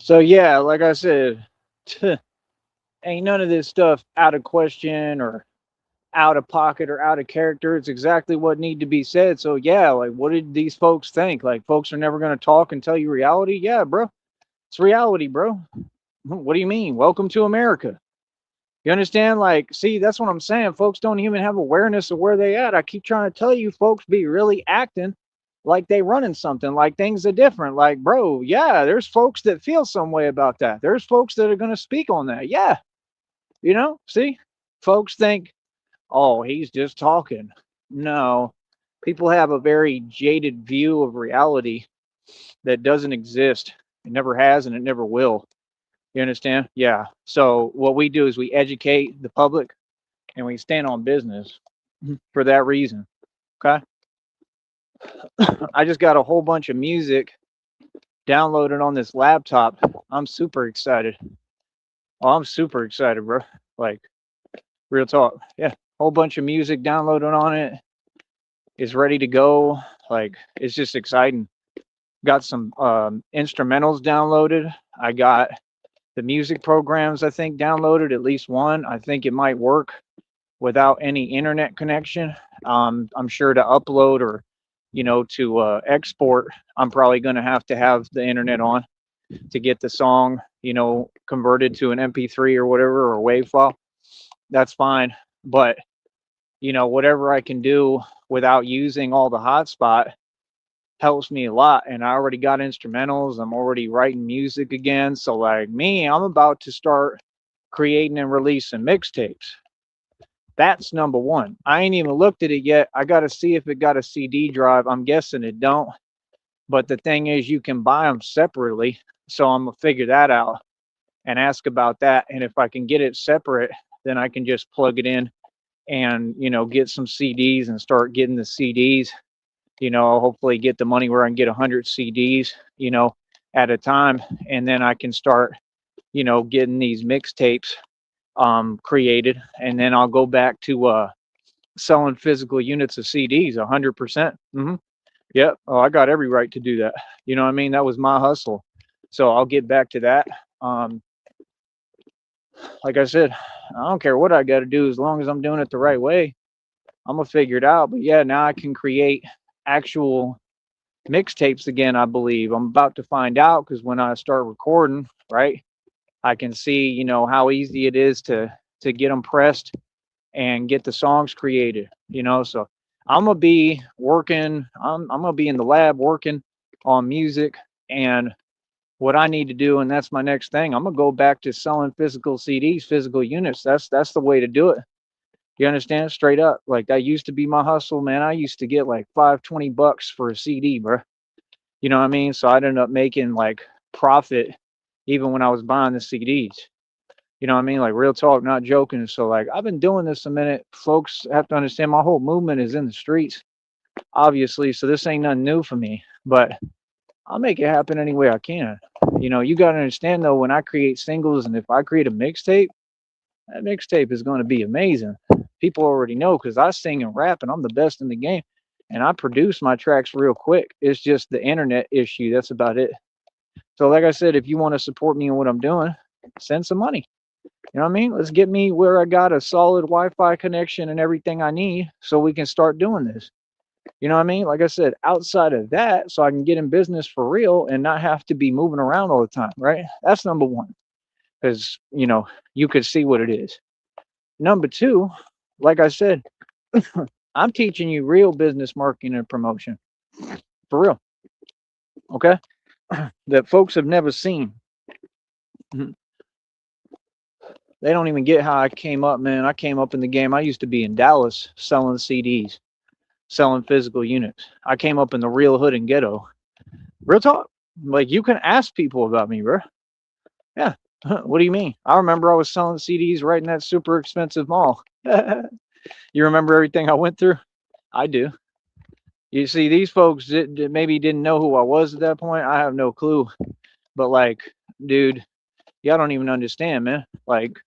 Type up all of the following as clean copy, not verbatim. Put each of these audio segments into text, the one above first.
So yeah, like I said, ain't none of this stuff out of question or out of pocket or out of character. It's exactly what need to be said. So yeah, like what did these folks think? Like folks are never going to talk and tell you reality? Yeah, bro. It's reality, bro. What do you mean? Welcome to America. You understand? Like, see, that's what I'm saying. Folks don't even have awareness of where they at. I keep trying to tell you, folks be really acting like they running something, like things are different. Like, bro, yeah, there's folks that feel some way about that. There's folks that are going to speak on that. Yeah, see, folks think, oh, he's just talking. No, people have a very jaded view of reality that doesn't exist. It never has and it never will. You understand? Yeah. So what we do is we educate the public and we stand on business for that reason. Okay. I just got a whole bunch of music downloaded on this laptop. I'm super excited. Oh, I'm super excited, bro. Like real talk. Yeah. Whole bunch of music downloaded on it. It's ready to go. Like it's just exciting. Got some instrumentals downloaded. I got the music programs I think downloaded, at least one. I think it might work without any internet connection. I'm sure to upload or to export, I'm probably going to have the internet on to get the song converted to an MP3 or whatever or WAV file. That's fine, but whatever I can do without using all the hotspot helps me a lot. And I already got instrumentals. I'm already writing music again. So like me, I'm about to start creating and releasing mixtapes. That's number one. I ain't even looked at it yet. I got to see if it got a CD drive. I'm guessing it don't. But the thing is, you can buy them separately. So I'm going to figure that out and ask about that. And if I can get it separate, then I can just plug it in and, get some CDs and start getting the CDs. Hopefully get the money where I can get 100 CDs, at a time. And then I can start, getting these mixtapes created, and then I'll go back to selling physical units of CDs 100%. Yep. Oh, I got every right to do that. You know what I mean? That was my hustle. So I'll get back to that. Um, like I said, I don't care what I got to do as long as I'm doing it the right way. I'm gonna figure it out. But yeah, now I can create actual mixtapes again. I believe I'm about to find out because when I start recording, right, I can see how easy it is to get them pressed and get the songs created, so I'm gonna be working. I'm gonna be in the lab working on music and what I need to do, and that's my next thing. I'm gonna go back to selling physical CDs, physical units. That's the way to do it. You understand? Straight up. Like that used to be my hustle, man. I used to get like 5 20 bucks for a CD, bro. You know what I mean? So I'd end up making like profit even when I was buying the CDs. You know what I mean? Like real talk, not joking. So like I've been doing this a minute. Folks have to understand my whole movement is in the streets, obviously. So this ain't nothing new for me. But I'll make it happen any way I can. You gotta understand though, when I create singles and if I create a mixtape, that mixtape is gonna be amazing. People already know because I sing and rap and I'm the best in the game. And I produce my tracks real quick. It's just the internet issue. That's about it. So like I said, if you want to support me in what I'm doing, send some money. You know what I mean? Let's get me where I got a solid Wi-Fi connection and everything I need so we can start doing this. You know what I mean? Like I said, outside of that, so I can get in business for real and not have to be moving around all the time, right? That's number one. Because, you could see what it is. Number two, like I said, I'm teaching you real business marketing and promotion. For real. Okay? That folks have never seen. They don't even get how I came up, man. I came up in the game. I used to be in Dallas selling CDs, selling physical units. I came up in the real hood and ghetto. Real talk. Like you can ask people about me, bro. Yeah. What do you mean? I remember I was selling CDs right in that super expensive mall. You remember everything I went through? I do. You see, these folks maybe didn't know who I was at that point. I have no clue. But like, dude, y'all don't even understand, man. Like,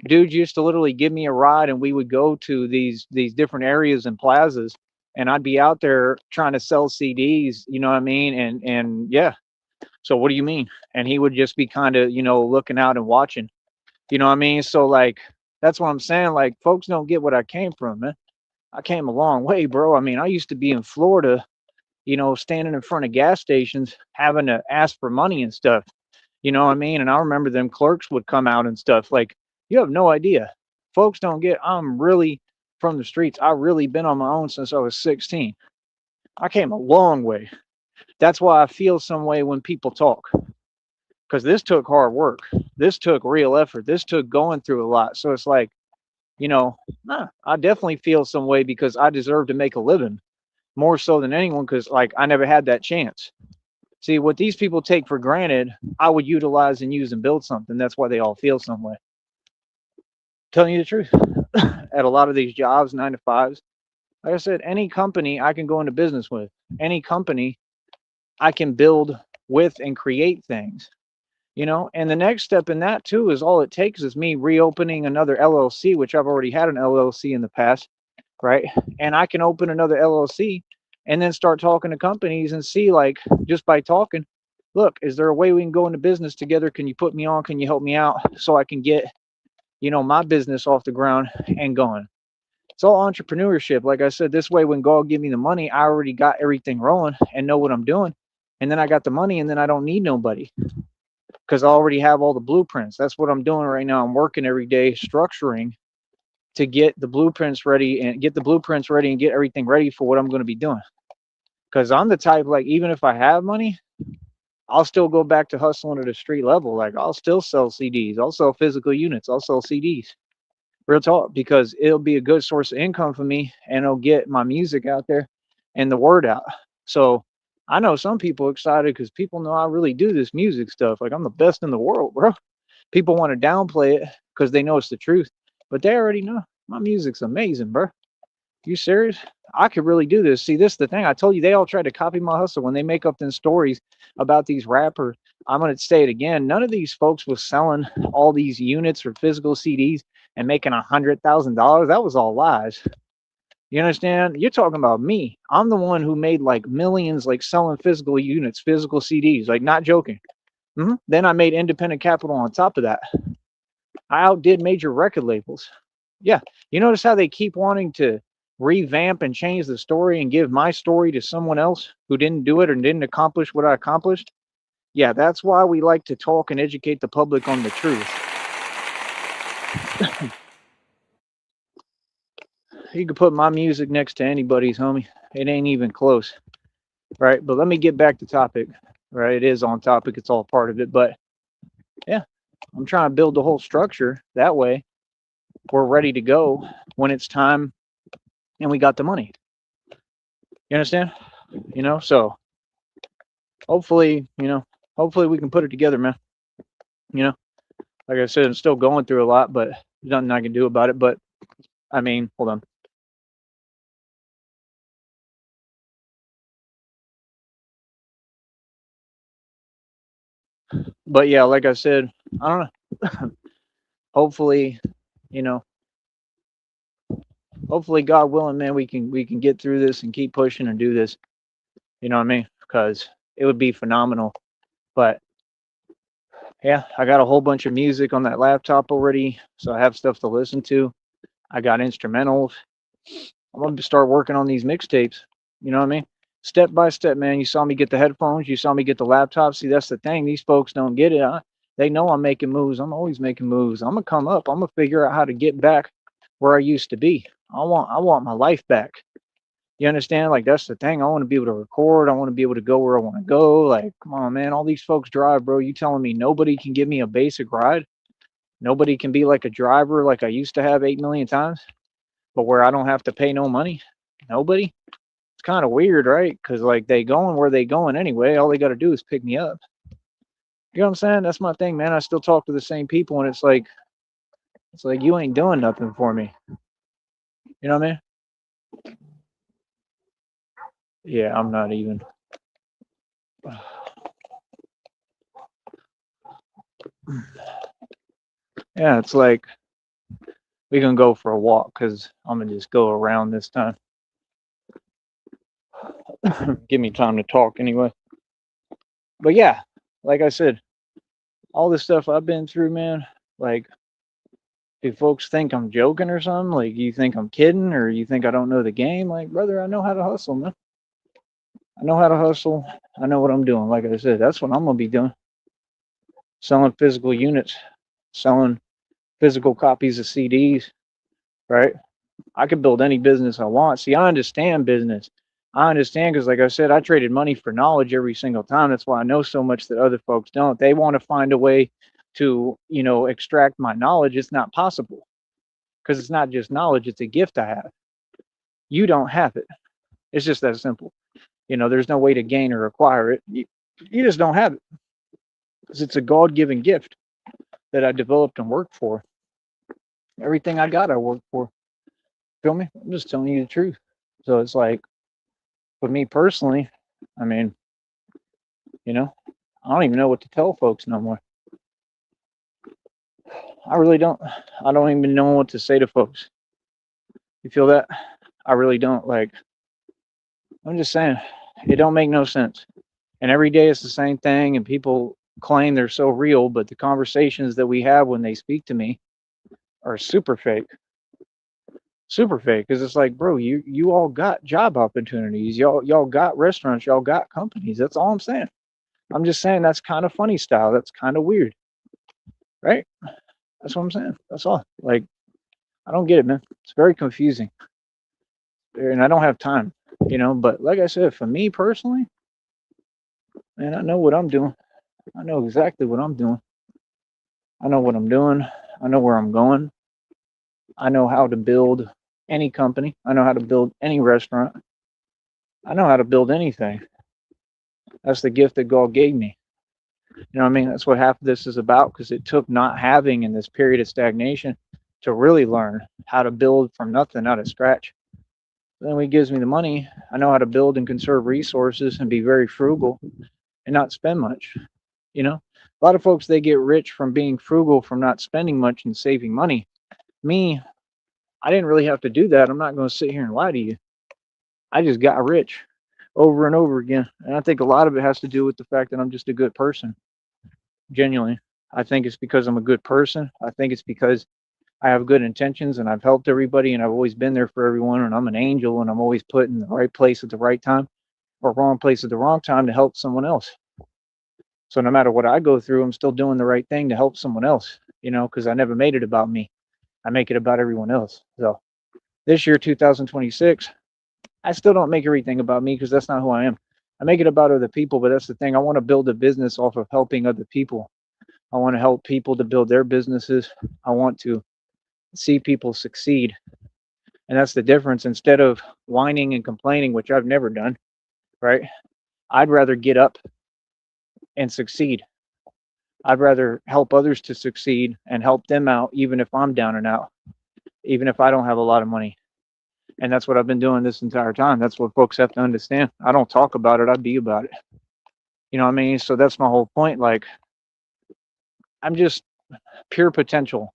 dude used to literally give me a ride and we would go to these different areas and plazas and I'd be out there trying to sell CDs, you know what I mean? And yeah, So what do you mean? And he would just be kind of, looking out and watching. You know what I mean? So like that's what I'm saying. Like folks don't get what I came from, man. I came a long way, bro. I mean, I used to be in Florida, standing in front of gas stations having to ask for money and stuff. You know what I mean? And I remember them clerks would come out and stuff. Like, you have no idea. Folks don't get I'm really from the streets. I really been on my own since I was 16. I came a long way. That's why I feel some way when people talk. Because this took hard work. This took real effort. This took going through a lot. So it's like, I definitely feel some way because I deserve to make a living more so than anyone because, like, I never had that chance. See, what these people take for granted, I would utilize and use and build something. That's why they all feel some way. Telling you the truth. At a lot of these jobs, 9 to 5s, like I said, any company I can go into business with, any company I can build with and create things. And the next step in that too is all it takes is me reopening another LLC, which I've already had an LLC in the past, right? And I can open another LLC and then start talking to companies and see, like, just by talking, look, is there a way we can go into business together? Can you put me on? Can you help me out so I can get, my business off the ground and going? It's all entrepreneurship. Like I said, this way, when God give me the money, I already got everything rolling and know what I'm doing. And then I got the money and then I don't need nobody because I already have all the blueprints. That's what I'm doing right now. I'm working every day structuring to get the blueprints ready and get everything ready for what I'm going to be doing. Because I'm the type, like, even if I have money, I'll still go back to hustling at a street level. Like, I'll still sell CDs. I'll sell physical units. I'll sell CDs. Real talk, because it'll be a good source of income for me and it'll get my music out there and the word out. So I know some people excited because people know I really do this music stuff. Like, I'm the best in the world, bro. People want to downplay it because they know it's the truth, but they already know my music's amazing, bro. You serious? I could really do this. See, this is the thing. I told you they all try to copy my hustle when they make up them stories about these rappers. I'm gonna say it again. None of these folks was selling all these units or physical CDs and making $100,000. That was all lies. You understand? You're talking about me. I'm the one who made like millions, like selling physical units, physical CDs. Like, not joking. Then I made independent capital on top of that. I outdid major record labels. Yeah. You notice how they keep wanting to revamp and change the story and give my story to someone else who didn't do it or didn't accomplish what I accomplished? Yeah, that's why we like to talk and educate the public on the truth. You could put my music next to anybody's, homie. It ain't even close. Right? But let me get back to topic. Right? It is on topic. It's all part of it. But yeah, I'm trying to build the whole structure. That way we're ready to go when it's time and we got the money. You understand? So hopefully, hopefully we can put it together, man. Like I said, I'm still going through a lot, but there's nothing I can do about it. But I mean, hold on. But yeah, like I said, I don't know. Hopefully, you know, hopefully, God willing, man, we can get through this and keep pushing and do this. You know what I mean? Because it would be phenomenal. But yeah, I got a whole bunch of music on that laptop already, so I have stuff to listen to. I got instrumentals. I'm gonna start working on these mixtapes. You know what I mean? Step by step, man. You saw me get the headphones. You saw me get the laptop. See, that's the thing. These folks don't get it. They know I'm making moves. I'm always making moves. I'm gonna come up. I'm gonna figure out how to get back where I used to be. I want my life back. You understand? Like, that's the thing. I want to be able to record. I want to be able to go where I want to go. Like, come on, man. All these folks drive, bro. You telling me nobody can give me a basic ride? Nobody can be like a driver like I used to have 8 million times, but where I don't have to pay no money? Nobody? It's kind of weird, right? Because like they going where they going anyway. All they got to do is pick me up. You know what I'm saying? That's my thing, man. I still talk to the same people, and it's like you ain't doing nothing for me. You know what I mean? Yeah, I'm not even. Yeah, it's like we can go for a walk because I'm gonna just go around this time. Give me time to talk anyway. But yeah, like I said, all the stuff I've been through, man, like, do folks think I'm joking or something? Like, you think I'm kidding or you think I don't know the game? Like, brother, I know how to hustle, man. I know how to hustle. I know what I'm doing. Like I said, that's what I'm going to be doing. Selling physical units, selling physical copies of CDs, right? I could build any business I want. See, I understand business. I understand because, like I said, I traded money for knowledge every single time. That's why I know so much that other folks don't. They want to find a way to, extract my knowledge. It's not possible because it's not just knowledge, it's a gift I have. You don't have it. It's just that simple. There's no way to gain or acquire it. You just don't have it because it's a God given gift that I developed and worked for. Everything I got, I worked for. Feel me? I'm just telling you the truth. So it's like, for me personally, I mean, I don't even know what to tell folks no more. I really don't. I don't even know what to say to folks. You feel that? I really don't. Like, I'm just saying, it don't make no sense. And every day it's the same thing, and people claim they're so real, but the conversations that we have when they speak to me are super fake. Super fake, because it's like, bro, you all got job opportunities, y'all got restaurants, y'all got companies. That's all I'm saying. I'm just saying that's kind of funny style. That's kind of weird, right? That's what I'm saying. That's all. Like, I don't get it, man. It's very confusing, and I don't have time, But like I said, for me personally, man, I know what I'm doing. I know exactly what I'm doing. I know what I'm doing. I know where I'm going. I know how to build any company. I know how to build any restaurant. I know how to build anything. That's the gift that God gave me. You know what I mean? That's what half of this is about, because it took not having in this period of stagnation to really learn how to build from nothing, out of scratch. Then when he gives me the money, I know how to build and conserve resources and be very frugal and not spend much. A lot of folks, they get rich from being frugal, from not spending much and saving money. Me, I didn't really have to do that. I'm not going to sit here and lie to you. I just got rich over and over again. And I think a lot of it has to do with the fact that I'm just a good person. Genuinely. I think it's because I'm a good person. I think it's because I have good intentions and I've helped everybody and I've always been there for everyone, and I'm an angel and I'm always put in the right place at the right time, or wrong place at the wrong time to help someone else. So no matter what I go through, I'm still doing the right thing to help someone else, because I never made it about me. I make it about everyone else. So this year, 2026, I still don't make everything about me, because that's not who I am. I make it about other people, but that's the thing. I want to build a business off of helping other people. I want to help people to build their businesses. I want to see people succeed. And that's the difference. Instead of whining and complaining, which I've never done, right? I'd rather get up and succeed. I'd rather help others to succeed and help them out, even if I'm down and out, even if I don't have a lot of money. And that's what I've been doing this entire time. That's what folks have to understand. I don't talk about it, I be about it. You know what I mean? So that's my whole point. Like, I'm just pure potential,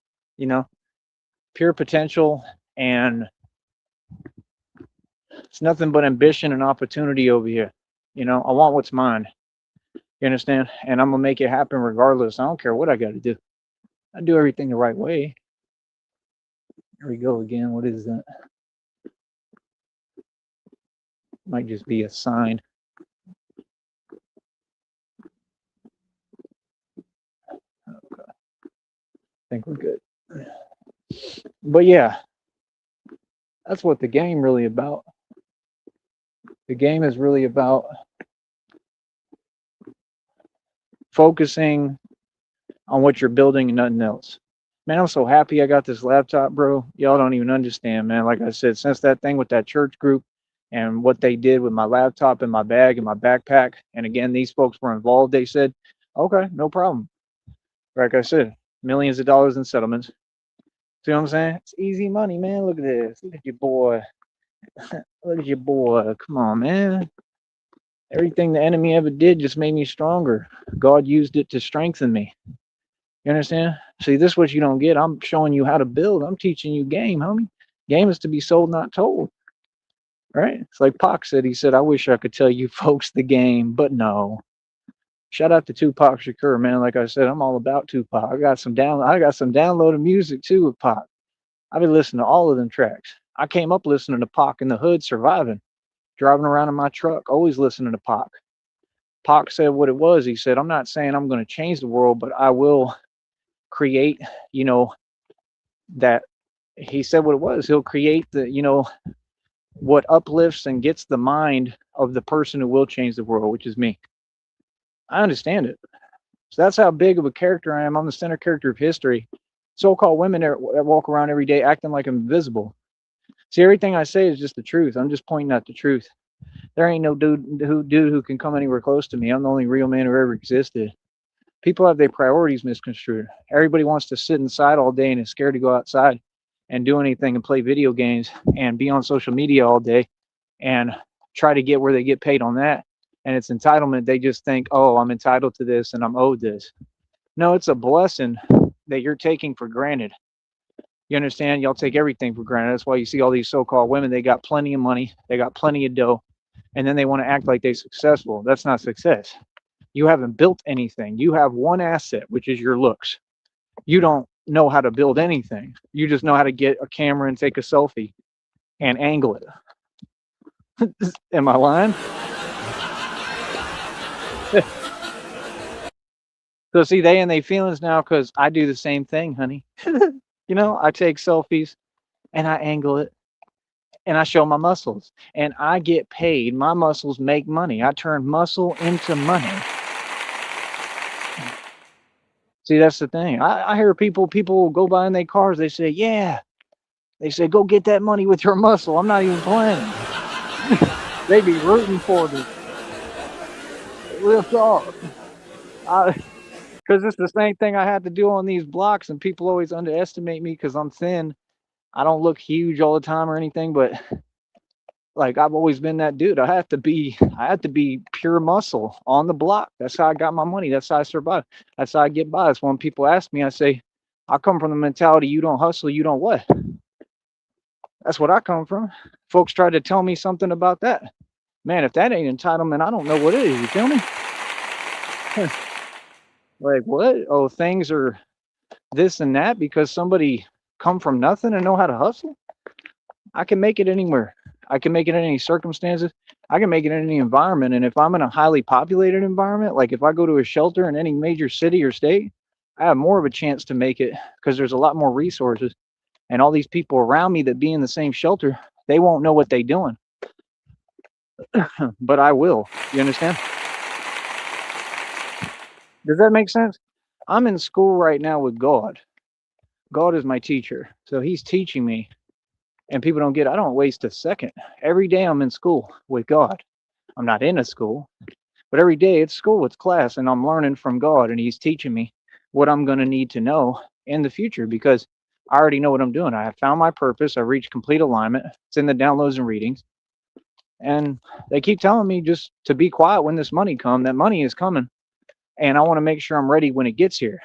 pure potential. And it's nothing but ambition and opportunity over here. I want what's mine. You understand? And I'm going to make it happen regardless. I don't care what I got to do. I do everything the right way. Here we go again. What is that? Might just be a sign. Okay. I think we're good. But yeah, that's what the game really about. The game is really about focusing on what you're building and nothing else. Man, I'm so happy I got this laptop, bro. Y'all don't even understand, man. Like I said, since that thing with that church group and what they did with my laptop and my bag and my backpack, and again, these folks were involved, they said, okay, no problem. Like I said, millions of dollars in settlements. See what I'm saying? It's easy money, man. Look at this. Look at your boy. Look at your boy. Come on, man. Everything the enemy ever did just made me stronger. God used it to strengthen me. You understand? See, this is what you don't get. I'm showing you how to build. I'm teaching you game, homie. Game is to be sold, not told. Right? It's like Pac said. He said, I wish I could tell you folks the game, but no. Shout out to Tupac Shakur, man. Like I said, I'm all about Tupac. I got some downloaded music too with Pac. I've been listening to all of them tracks. I came up listening to Pac in the hood, surviving, driving around in my truck, always listening to Pac. Pac said what it was. He said, I'm not saying I'm going to change the world, but I will create, you know, that he said what it was. He'll create the, what uplifts and gets the mind of the person who will change the world, which is me. I understand it. So that's how big of a character I am. I'm the center character of history. So-called women that walk around every day acting like I'm invisible. See, everything I say is just the truth. I'm just pointing out the truth. There ain't no dude who can come anywhere close to me. I'm the only real man who ever existed. People have their priorities misconstrued. Everybody wants to sit inside all day and is scared to go outside and do anything and play video games and be on social media all day and try to get where they get paid on that. And it's entitlement. They just think, oh, I'm entitled to this and I'm owed this. No, it's a blessing that you're taking for granted. You understand? Y'all take everything for granted. That's why you see all these so-called women. They got plenty of money. They got plenty of dough. And then they want to act like they're successful. That's not success. You haven't built anything. You have one asset, which is your looks. You don't know how to build anything. You just know how to get a camera and take a selfie and angle it. Am I lying? So see, they and they feelings now because I do the same thing, honey. I take selfies and I angle it and I show my muscles and I get paid. My muscles make money. I turn muscle into money. See, that's the thing. I hear people go by in their cars. They say, yeah. They say, go get that money with your muscle. I'm not even playing. They be rooting for me. Real talk. Because it's the same thing I had to do on these blocks, and people always underestimate me because I'm thin. I don't look huge all the time or anything, but like I've always been that dude. I have to be pure muscle on the block. That's how I got my money. That's how I survive. That's how I get by. It's when people ask me, I say, I come from the mentality, you don't hustle, you don't what? That's what I come from. Folks try to tell me something about that. Man, if that ain't entitlement, I don't know what it is. You feel me? Like what? Oh, things are this and that because somebody come from nothing and know how to hustle? I can make it anywhere. I can make it in any circumstances. I can make it in any environment. And if I'm in a highly populated environment, like if I go to a shelter in any major city or state, I have more of a chance to make it because there's a lot more resources. And all these people around me that be in the same shelter, they won't know what they're doing. But I will. You understand? Does that make sense? I'm in school right now with God. God is my teacher. So he's teaching me. And people don't get it. I don't waste a second. Every day I'm in school with God. I'm not in a school, but every day it's school, it's class, and I'm learning from God, and he's teaching me what I'm going to need to know in the future because I already know what I'm doing. I have found my purpose. I've reached complete alignment. It's in the downloads and readings. And they keep telling me just to be quiet when this money comes. That money is coming. And I want to make sure I'm ready when it gets here.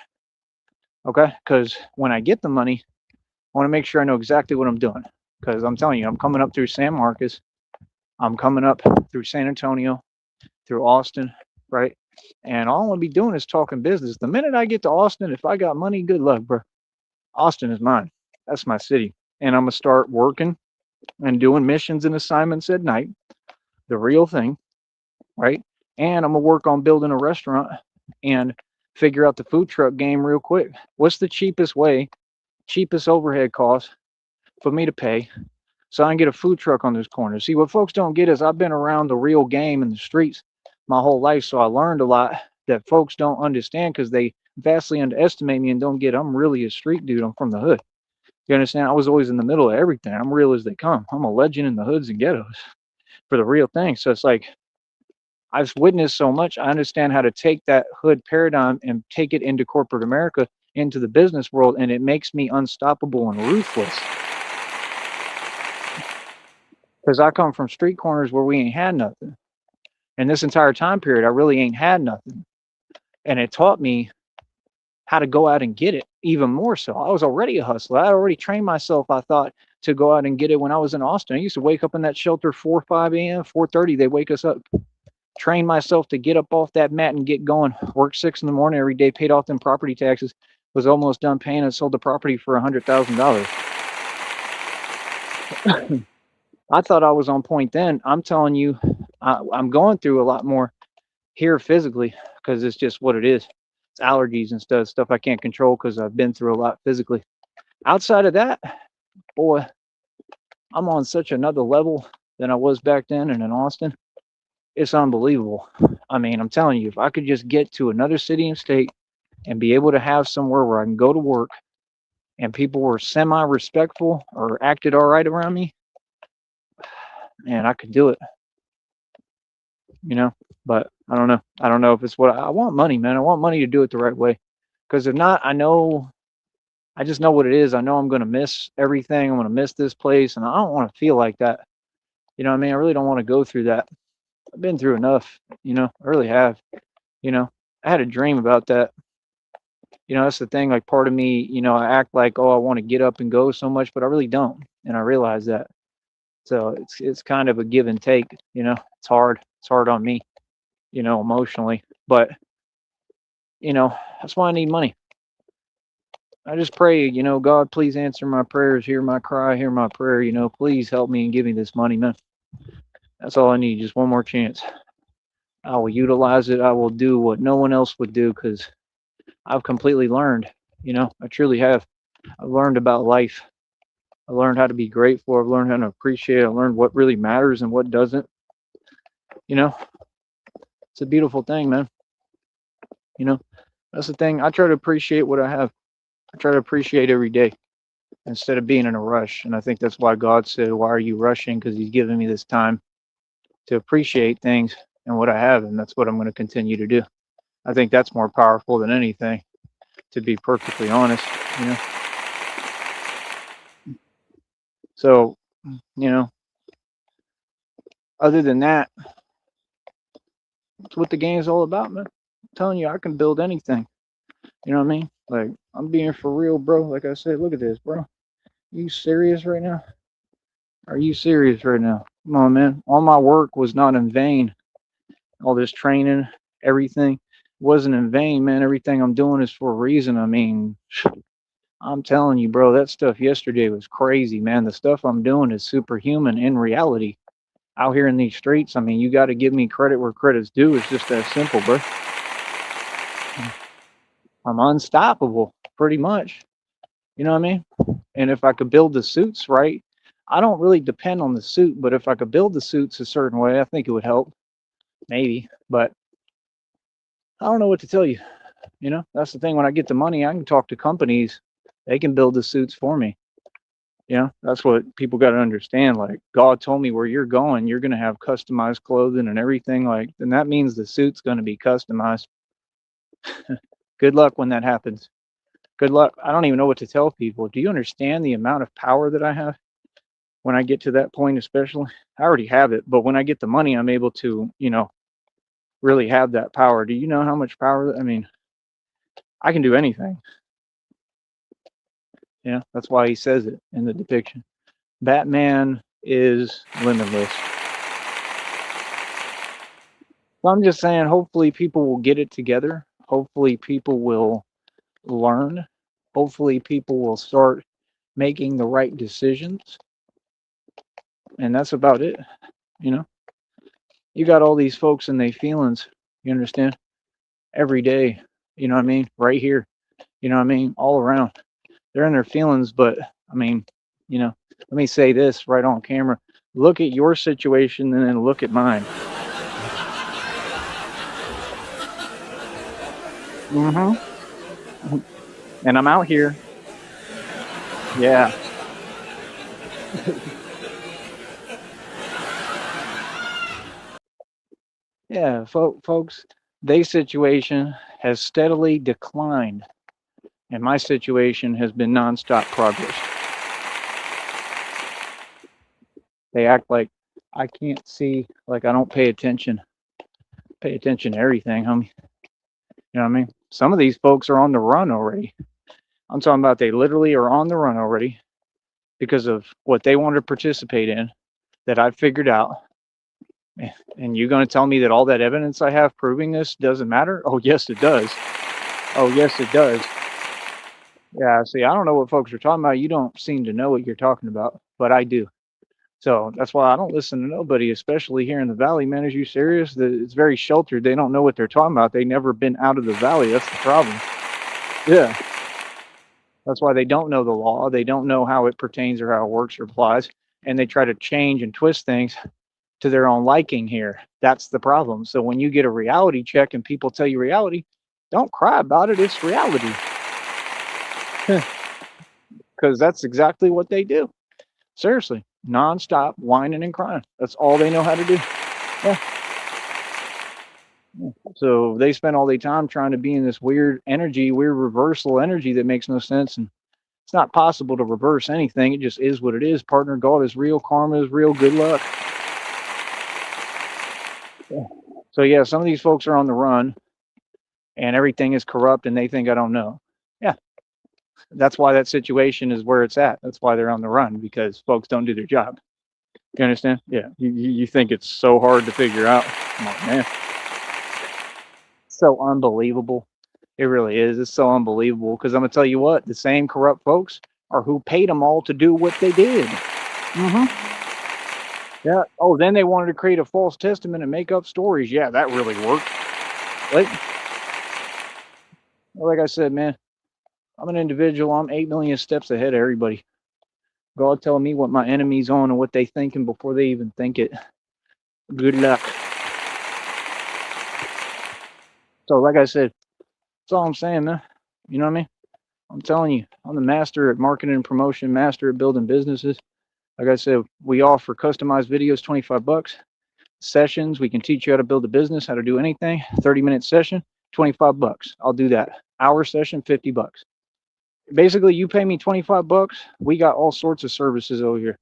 Okay? Because when I get the money, I want to make sure I know exactly what I'm doing. Because I'm telling you, I'm coming up through San Marcos. I'm coming up through San Antonio, through Austin, right? And all I'm going to be doing is talking business. The minute I get to Austin, if I got money, good luck, bro. Austin is mine. That's my city. And I'm going to start working and doing missions and assignments at night. The real thing, right? And I'm going to work on building a restaurant and figure out the food truck game real quick. What's the cheapest way, cheapest overhead cost for me to pay so I can get a food truck on this corner? See, what folks don't get is I've been around the real game in the streets my whole life, so I learned a lot that folks don't understand because they vastly underestimate me and don't get I'm really a street dude. I'm from the hood. You understand? I was always in the middle of everything. I'm real as they come. I'm a legend in the hoods and ghettos for the real thing. So it's like I've witnessed so much. I understand how to take that hood paradigm and take it into corporate America, into the business world, and it makes me unstoppable and ruthless. Because I come from street corners where we ain't had nothing. And this entire time period, I really ain't had nothing. And it taught me how to go out and get it even more so. I was already a hustler. I already trained myself, I thought, to go out and get it when I was in Austin. I used to wake up in that shelter 4 or 5 a.m., 4:30, they wake us up. trained myself to get up off that mat and get going. Worked 6 in the morning every day, paid off them property taxes, was almost done paying, and sold the property for $100,000. I thought I was on point then. I'm telling you, I'm going through a lot more here physically because it's just what it is. It's allergies and stuff I can't control because I've been through a lot physically. Outside of that, boy, I'm on such another level than I was back then and in Austin. It's unbelievable. I mean, I'm telling you, if I could just get to another city and state and be able to have somewhere where I can go to work and people were semi-respectful or acted all right around me, man, I could do it, you know. But I don't know. I don't know if it's what I want. Money, man. I want money to do it the right way. Because if not, I just know what it is. I know I'm going to miss everything. I'm going to miss this place, and I don't want to feel like that. You know what I mean? I really don't want to go through that. I've been through enough, you know. I really have. You know, I had a dream about that. You know, that's the thing. Like part of me, you know, I act like, oh, I want to get up and go so much, but I really don't, and I realize that. So it's kind of a give and take. You know, it's hard. It's hard on me, you know, emotionally. But you know, that's why I need money. I just pray, you know, God, please answer my prayers, hear my cry, hear my prayer. You know, please help me and give me this money, man. That's all I need. Just one more chance. I will utilize it. I will do what no one else would do because I've completely learned. You know, I truly have. I've learned about life. I learned how to be grateful. I've learned how to appreciate. I learned what really matters and what doesn't. You know, it's a beautiful thing, man. You know, that's the thing. I try to appreciate what I have. I try to appreciate every day instead of being in a rush. And I think that's why God said, why are you rushing? Because he's giving me this time to appreciate things and what I have. And that's what I'm going to continue to do. I think that's more powerful than anything, to be perfectly honest, you know. So, you know, other than that, it's what the game's all about, man. I'm telling you, I can build anything. You know what I mean? Like, I'm being for real, bro. Like I said, look at this, bro. You serious right now? Are you serious right now? Come on, man. All my work was not in vain. All this training, everything wasn't in vain, man. Everything I'm doing is for a reason. I mean, I'm telling you, bro, that stuff yesterday was crazy, man. The stuff I'm doing is superhuman in reality. Out here in these streets, I mean, you got to give me credit where credit's due. It's just that simple, bro. I'm unstoppable, pretty much. You know what I mean? And if I could build the suits right, I don't really depend on the suit, but if I could build the suits a certain way, I think it would help. Maybe, but I don't know what to tell you. You know, that's the thing. When I get the money, I can talk to companies. They can build the suits for me. You know, that's what people got to understand. Like, God told me where you're going, you're going to have customized clothing and everything. Like, then that means the suit's going to be customized. Good luck when that happens. Good luck. I don't even know what to tell people. Do you understand the amount of power that I have when I get to that point, especially? I already have it, but when I get the money, I'm able to, you know, really have that power. Do you know how much power? I mean, I can do anything. You know, that's why he says it in the depiction. Batman is limitless. So I'm just saying, hopefully people will get it together. Hopefully people will learn. Hopefully people will start making the right decisions. And that's about it. You know, you got all these folks and their feelings, you understand? Every day, you know what I mean? Right here, you know what I mean? All around. They're in their feelings, but I mean, you know, let me say this right on camera. Look at your situation and then look at mine. Mm-hmm. And I'm out here. Yeah. Yeah, folks, their situation has steadily declined, and my situation has been nonstop progress. They act like I can't see, like I don't pay attention. Pay attention to everything, homie. You know what I mean? Some of these folks are on the run already. I'm talking about they literally are on the run already because of what they want to participate in that I figured out. And you're going to tell me that all that evidence I have proving this doesn't matter? Oh, yes, it does. Oh, yes, it does. Yeah, see, I don't know what folks are talking about. You don't seem to know what you're talking about, but I do. So that's why I don't listen to nobody, especially here in the valley, man. Are you serious? It's very sheltered. They don't know what they're talking about. They never been out of the valley. That's the problem. Yeah. That's why they don't know the law. They don't know how it pertains or how it works or applies. And they try to change and twist things to their own liking here. That's the problem. So when you get a reality check and people tell you reality, don't cry about it. It's reality. Because that's exactly what they do. Seriously, nonstop whining and crying. That's all they know how to do. Yeah. So they spend all their time trying to be in this weird energy, weird reversal energy that makes no sense. And it's not possible to reverse anything. It just is what it is. Partner, God is real. Karma is real. Good luck. Yeah. So yeah, some of these folks are on the run and everything is corrupt and they think I don't know. Yeah. That's why that situation is where it's at. That's why they're on the run, because folks don't do their job. You understand? Yeah. You think it's so hard to figure out. Come on, man. So unbelievable. It really is. It's so unbelievable, because I'm going to tell you what, the same corrupt folks are who paid them all to do what they did. Yeah. Oh, then they wanted to create a false testament and make up stories. Yeah, that really worked. Like I said, man, I'm an individual. I'm 8 million steps ahead of everybody. God telling me what my enemy's on and what they thinking before they even think it. Good luck. So like I said, that's all I'm saying, man. You know what I mean? I'm telling you, I'm the master at marketing and promotion, master at building businesses. Like I said, we offer customized videos, 25 bucks. Sessions, we can teach you how to build a business, how to do anything. 30-minute session, 25 bucks. I'll do that. Hour session, 50 bucks. Basically, you pay me 25 bucks. We got all sorts of services over here.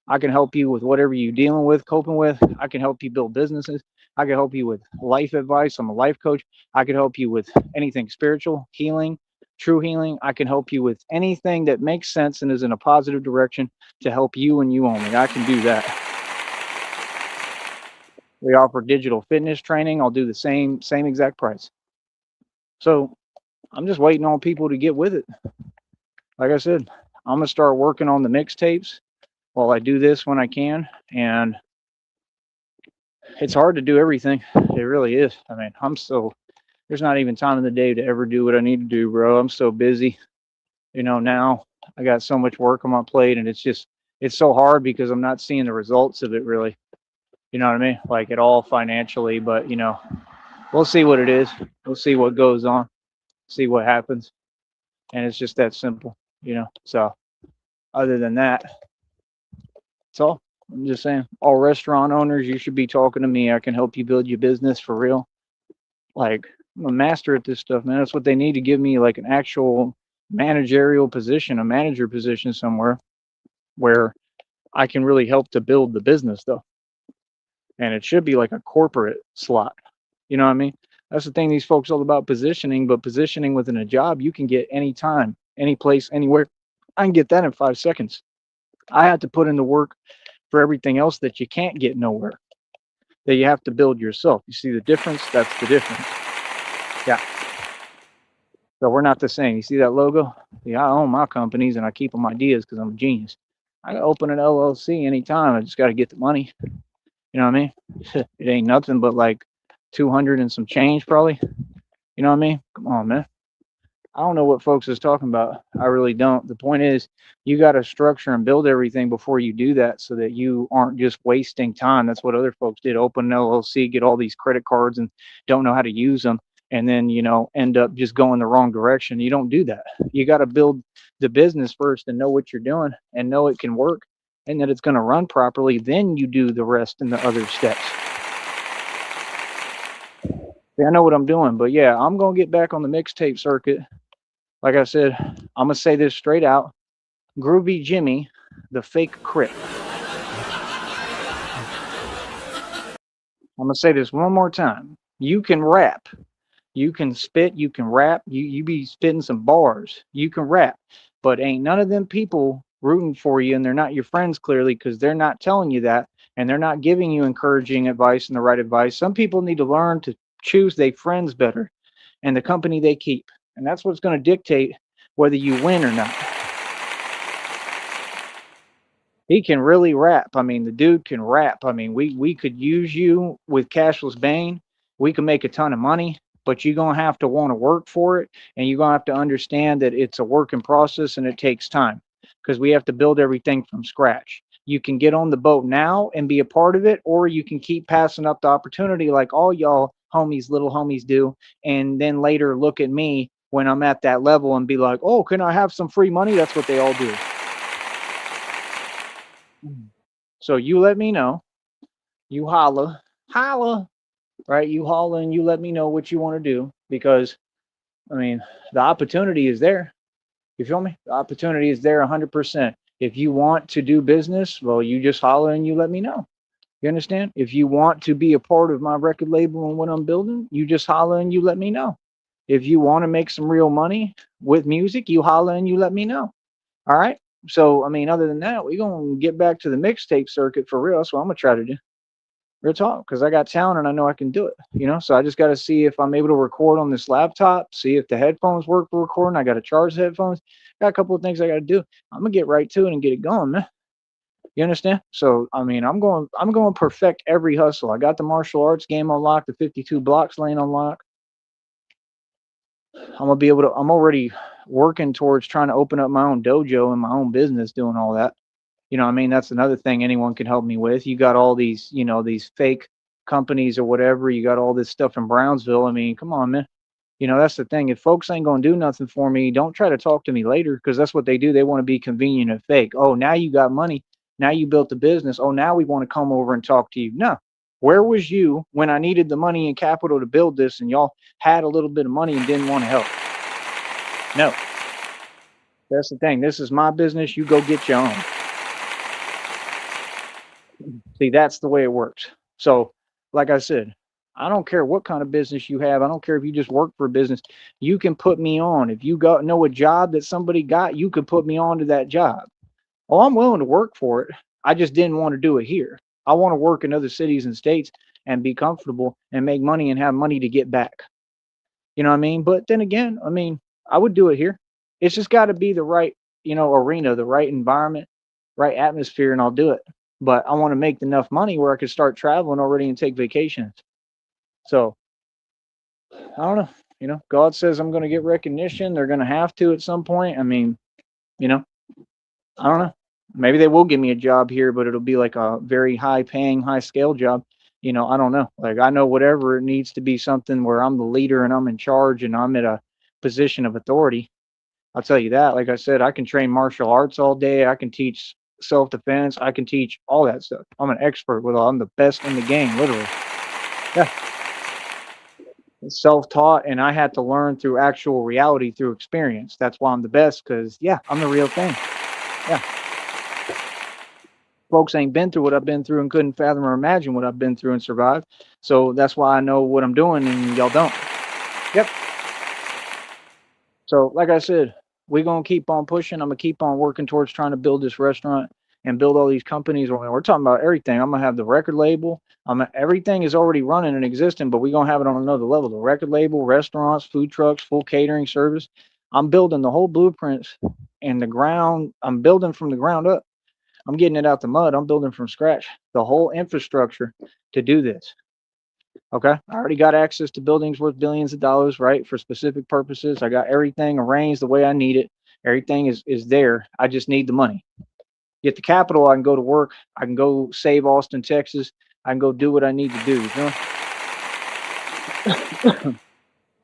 I can help you with whatever you're dealing with, coping with. I can help you build businesses. I can help you with life advice. I'm a life coach. I can help you with anything spiritual, healing, true healing. I can help you with anything that makes sense and is in a positive direction to help you and you only. I can do that. We offer digital fitness training. I'll do the same exact price. So I'm just waiting on people to get with it. Like I said, I'm going to start working on the mixtapes while I do this when I can. And it's hard to do everything. It really is. I mean, there's not even time in the day to ever do what I need to do, bro. I'm so busy. Now I got so much work on my plate, and it's so hard because I'm not seeing the results of it really. You know what I mean? Like at all financially, but we'll see what it is. We'll see what goes on, see what happens. And it's just that simple, So other than that, that's all. I'm just saying, all restaurant owners, you should be talking to me. I can help you build your business for real. Like, I'm a master at this stuff, man. That's what they need to give me, like an actual managerial position, a manager position somewhere where I can really help to build the business, though. And it should be like a corporate slot. You know what I mean? That's the thing. These folks all about positioning, but positioning within a job, you can get anytime, any place, anywhere. I can get that in 5 seconds. I had to put in the work for everything else that you can't get nowhere, that you have to build yourself. You see the difference? That's the difference. Yeah. So we're not the same. You see that logo? Yeah, I own my companies and I keep them ideas because I'm a genius. I can open an LLC anytime. I just got to get the money. You know what I mean? It ain't nothing but like 200 and some change probably. You know what I mean? Come on, man. I don't know what folks is talking about. I really don't. The point is, you got to structure and build everything before you do that so that you aren't just wasting time. That's what other folks did. Open an LLC, get all these credit cards and don't know how to use them. And then, end up just going the wrong direction. You don't do that. You got to build the business first and know what you're doing and know it can work and that it's going to run properly. Then you do the rest and the other steps. I know what I'm doing, but yeah, I'm going to get back on the mixtape circuit. Like I said, I'm going to say this straight out. Groovy Jimmy, the fake Crip. I'm going to say this one more time. You can rap. You can spit. You can rap. You be spitting some bars. You can rap. But ain't none of them people rooting for you, and they're not your friends clearly because they're not telling you that. and they're not giving you encouraging advice and the right advice. Some people need to learn to choose their friends better and the company they keep. And that's what's going to dictate whether you win or not. He can really rap. I mean, the dude can rap. I mean, we could use you with Cashless Bane. We can make a ton of money, but you're gonna have to want to work for it, and you're gonna have to understand that it's a work in process and it takes time because we have to build everything from scratch. You can get on the boat now and be a part of it, or you can keep passing up the opportunity like all y'all homies, little homies do, and then later look at me when I'm at that level and be like, "Oh, can I have some free money?" That's what they all do. So you let me know. You holla, right? You holla and you let me know what you want to do because, I mean, the opportunity is there. You feel me? The opportunity is there 100%. If you want to do business, well, you just holla and you let me know. You understand? If you want to be a part of my record label and what I'm building, you just holla and you let me know. If you want to make some real money with music, you holla and you let me know. All right. So, I mean, other than that, we're going to get back to the mixtape circuit for real. That's what I'm going to try to do. Real talk, because I got talent and I know I can do it, you know? So I just got to see if I'm able to record on this laptop, see if the headphones work for recording. I got to charge the headphones. Got a couple of things I got to do. I'm going to get right to it and get it going, man. You understand? So, I mean, I'm going to perfect every hustle. I got the martial arts game unlocked, the 52 blocks lane unlocked. I'm going to be able to, I'm already working towards trying to open up my own dojo and my own business doing all that. You know what I mean? That's another thing anyone can help me with. You got all these, you know, these fake companies or whatever. You got all this stuff in Brownsville. I mean, come on, man. You know, that's the thing. If folks ain't going to do nothing for me, don't try to talk to me later because that's what they do. They want to be convenient and fake. Oh, now you got money. Now you built a business. Oh, now we want to come over and talk to you. No. Where was you when I needed the money and capital to build this and y'all had a little bit of money and didn't want to help? No. That's the thing. This is my business. You go get your own. See, that's the way it works. So, like I said, I don't care what kind of business you have. I don't care if you just work for a business. You can put me on. If you got know a job that somebody got, you could put me on to that job. Oh, I'm willing to work for it. I just didn't want to do it here. I want to work in other cities and states and be comfortable and make money and have money to get back. You know what I mean? But then again, I mean, I would do it here. It's just got to be the right, you know, arena, the right environment, right atmosphere, and I'll do it. But I want to make enough money where I could start traveling already and take vacations. So I don't know. You know, God says I'm going to get recognition. They're going to have to at some point. I mean, you know, I don't know. Maybe they will give me a job here, but it'll be like a very high paying, high scale job. You know, I don't know. Like I know whatever it needs to be something where I'm the leader and I'm in charge and I'm at a position of authority. I'll tell you that. Like I said, I can train martial arts all day. I can teach self defense. I can teach all that stuff. I'm an expert with all. I'm the best in the game, literally. Yeah. Self taught, and I had to learn through actual reality, through experience. That's why I'm the best, because, yeah, I'm the real thing. Yeah. Folks ain't been through what I've been through and couldn't fathom or imagine what I've been through and survived. So that's why I know what I'm doing, and y'all don't. Yep. So, like I said, we're gonna keep on pushing. I'm gonna keep on working towards trying to build this restaurant and build all these companies. We're talking about everything. I'm gonna have the record label. Everything is already running and existing, but we're gonna have it on another level. The record label, restaurants, food trucks, full catering service. I'm building the whole blueprints and the ground. I'm building from the ground up. I'm getting it out the mud. I'm building from scratch the whole infrastructure to do this. Okay. I already got access to buildings worth billions of dollars, right? For specific purposes. I got everything arranged the way I need it. Everything is there. I just need the money. Get the capital, I can go to work. I can go save Austin, Texas. I can go do what I need to do. You know? So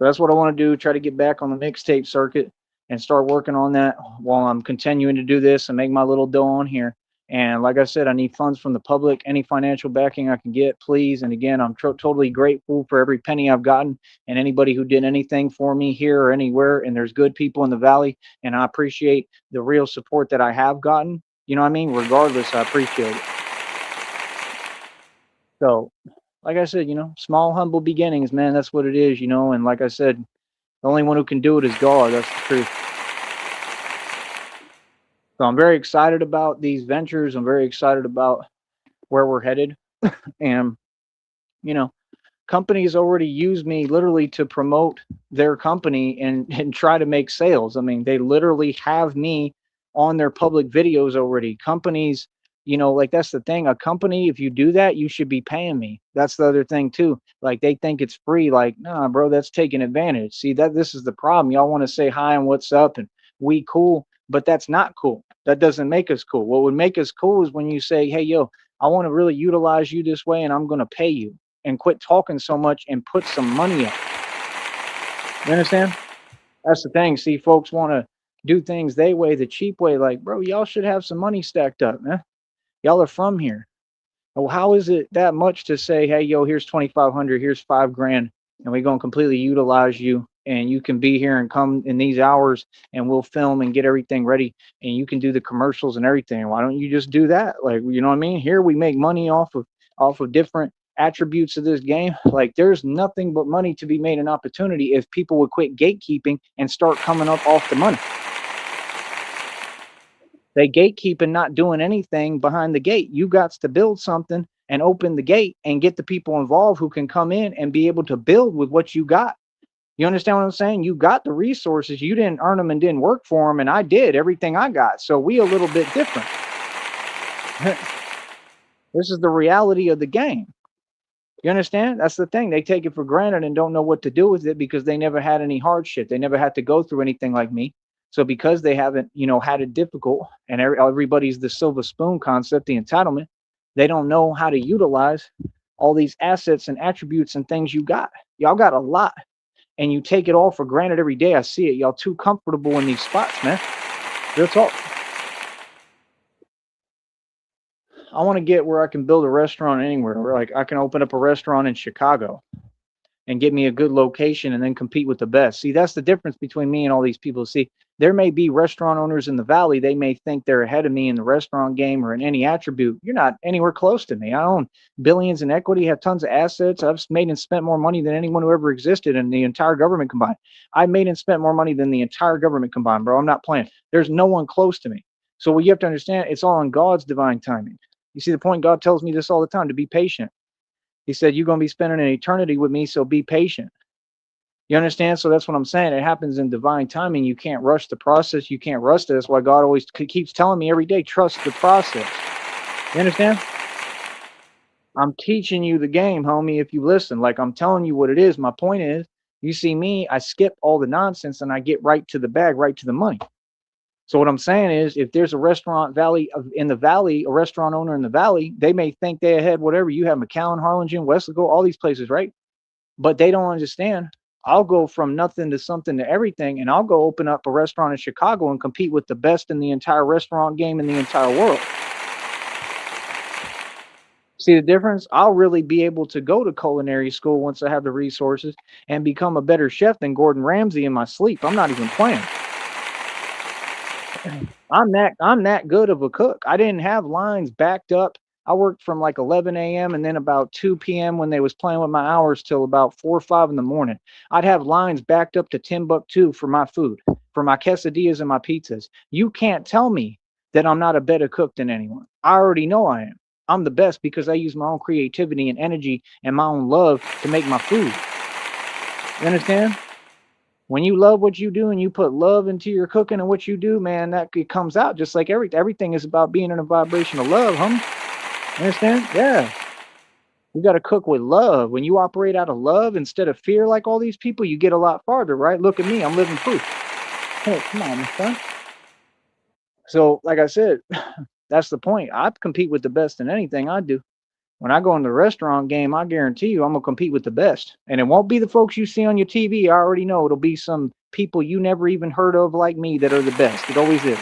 that's what I want to do. Try to get back on the mixtape circuit and start working on that while I'm continuing to do this and make my little dough on here. And like I said, I need funds from the public, any financial backing I can get, please. And again, I'm totally grateful for every penny I've gotten and anybody who did anything for me here or anywhere. And there's good people in the Valley, and I appreciate the real support that I have gotten. You know what I mean? Regardless, I appreciate it. So, like I said, you know, small, humble beginnings, man. That's what it is, you know. And like I said, the only one who can do it is God. That's the truth. So I'm very excited about these ventures. I'm very excited about where we're headed. And, you know, companies already use me literally to promote their company and try to make sales. I mean, they literally have me on their public videos already. Companies, like that's the thing. A company, if you do that, you should be paying me. That's the other thing too. Like they think it's free. Like, nah, bro, that's taking advantage. See that this is the problem. Y'all want to say hi and what's up and we cool, but that's not cool. That doesn't make us cool. What would make us cool is when you say, hey, yo, I want to really utilize you this way and I'm going to pay you, and quit talking so much and put some money up. You understand? That's the thing. See, folks want to do things they way, the cheap way. Like, bro, y'all should have some money stacked up, man. Y'all are from here. Well, how is it that much to say, hey, yo, here's 2,500, here's 5 grand, and we're gonna completely utilize you, and you can be here and come in these hours, and we'll film and get everything ready, and you can do the commercials and everything. Why don't you just do that? Like, you know what I mean? Here we make money off of different attributes of this game. Like, there's nothing but money to be made, an opportunity if people would quit gatekeeping and start coming up off the money. They gatekeep and not doing anything behind the gate. You got to build something and open the gate and get the people involved who can come in and be able to build with what you got. You understand what I'm saying? You got the resources. You didn't earn them and didn't work for them. And I did everything I got. So we a little bit different. This is the reality of the game. You understand? That's the thing. They take it for granted and don't know what to do with it because they never had any hardship. They never had to go through anything like me. So because they haven't, had it difficult, and everybody's the silver spoon concept, the entitlement, they don't know how to utilize all these assets and attributes and things you got. Y'all got a lot, and you take it all for granted every day. I see it. Y'all too comfortable in these spots, man. Real talk. I want to get where I can build a restaurant anywhere. Where like I can open up a restaurant in Chicago and get me a good location and then compete with the best. See, that's the difference between me and all these people. See, there may be restaurant owners in the valley. They may think they're ahead of me in the restaurant game or in any attribute. You're not anywhere close to me. I own billions in equity, have tons of assets. I've made and spent more money than anyone who ever existed in the entire government combined. I made and spent more money than the entire government combined, bro. I'm not playing. There's no one close to me. So what you have to understand, it's all in God's divine timing. You see the point? God tells me this all the time, to be patient. He said, you're going to be spending an eternity with me, so be patient. You understand? So that's what I'm saying. It happens in divine timing. You can't rush the process. You can't rush it. That's why God always keeps telling me every day, trust the process. You understand? I'm teaching you the game, homie, if you listen. Like, I'm telling you what it is. My point is, you see me, I skip all the nonsense and I get right to the bag, right to the money. So what I'm saying is, if there's a restaurant in the valley, a restaurant owner in the valley, they may think they ahead, whatever. You have McAllen, Harlingen, Weslaco, all these places, right? But they don't understand. I'll go from nothing to something to everything, and I'll go open up a restaurant in Chicago and compete with the best in the entire restaurant game in the entire world. See the difference? I'll really be able to go to culinary school once I have the resources and become a better chef than Gordon Ramsay in my sleep. I'm not even playing. I'm that good of a cook. I didn't have lines backed up. I worked from like 11 a.m. and then about 2 p.m. when they was playing with my hours till about 4 or 5 in the morning. I'd have lines backed up to Timbuktu for my food, for my quesadillas and my pizzas. You can't tell me that I'm not a better cook than anyone. I already know I am. I'm the best because I use my own creativity and energy and my own love to make my food. You understand? When you love what you do and you put love into your cooking and what you do, man, that it comes out just like everything is about being in a vibration of love, homie. You understand? Yeah. You got to cook with love. When you operate out of love instead of fear like all these people, you get a lot farther, right? Look at me. I'm living proof. Hey, come on, my son. So, like I said, that's the point. I compete with the best in anything I do. When I go in the restaurant game, I guarantee you I'm going to compete with the best. And it won't be the folks you see on your TV. I already know it'll be some people you never even heard of like me that are the best. It always is.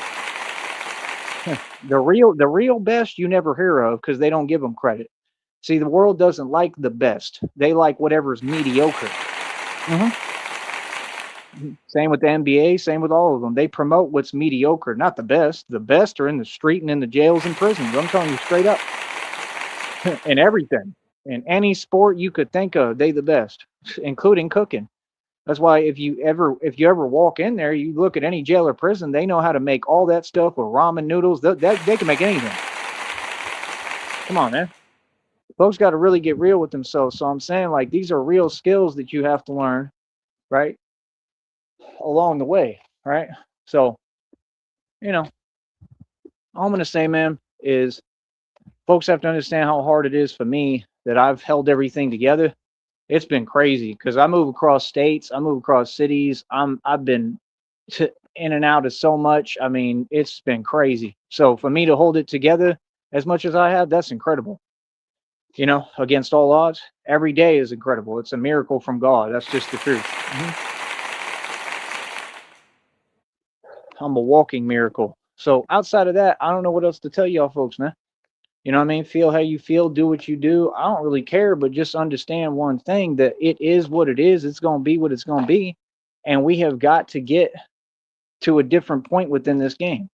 The real best you never hear of because they don't give them credit. See, the world doesn't like the best. They like whatever's mediocre. Same with the NBA, same with all of them. They promote what's mediocre, not the best. The best are in the street and in the jails and prisons. I'm telling you straight up. In everything. In any sport you could think of, they the best, including cooking. That's why if you ever walk in there, you look at any jail or prison, they know how to make all that stuff with ramen noodles. They can make anything. Come on, man. Folks got to really get real with themselves. So I'm saying, like, these are real skills that you have to learn, right, along the way, right? So, you know, all I'm gonna say, man, is folks have to understand how hard it is for me that I've held everything together. It's been crazy because I move across states, I move across cities. I've been in and out of so much. I mean, it's been crazy. So for me to hold it together as much as I have, that's incredible. You know, against all odds, every day is incredible. It's a miracle from God. That's just the truth. I'm a walking miracle. So outside of that, I don't know what else to tell y'all folks, man. You know what I mean? Feel how you feel, do what you do. I don't really care, but just understand one thing, that it is what it is. It's going to be what it's going to be. And we have got to get to a different point within this game.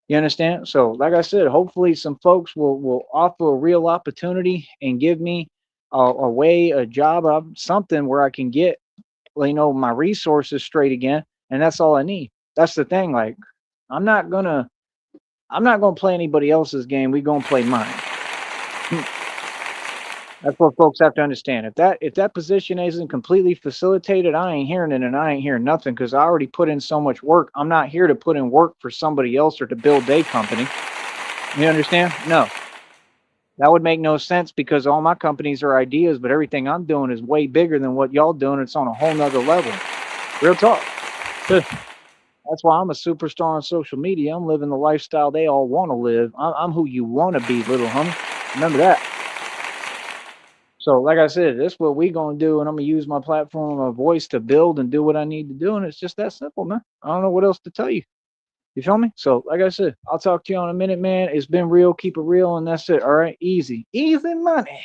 You understand? So, like I said, hopefully some folks will offer a real opportunity and give me a way, a job, something where I can get, my resources straight again. And that's all I need. That's the thing. Like, I'm not gonna, I'm not gonna play anybody else's game. We gonna play mine. That's what folks have to understand. If that position isn't completely facilitated, I ain't hearing it, and I ain't hearing nothing because I already put in so much work. I'm not here to put in work for somebody else or to build a company. You understand? No, that would make no sense because all my companies are ideas, but everything I'm doing is way bigger than what y'all doing. It's on a whole nother level. Real talk. That's why I'm a superstar on social media. I'm living the lifestyle they all want to live. I'm who you want to be, little homie. Remember that. So, like I said, that's what we gonna do, and I'm gonna use my platform, my voice to build and do what I need to do, and it's just that simple, man. I don't know what else to tell you. You feel me? So, like I said, I'll talk to you in a minute, man. It's been real, keep it real, and that's it. All right, easy, easy money.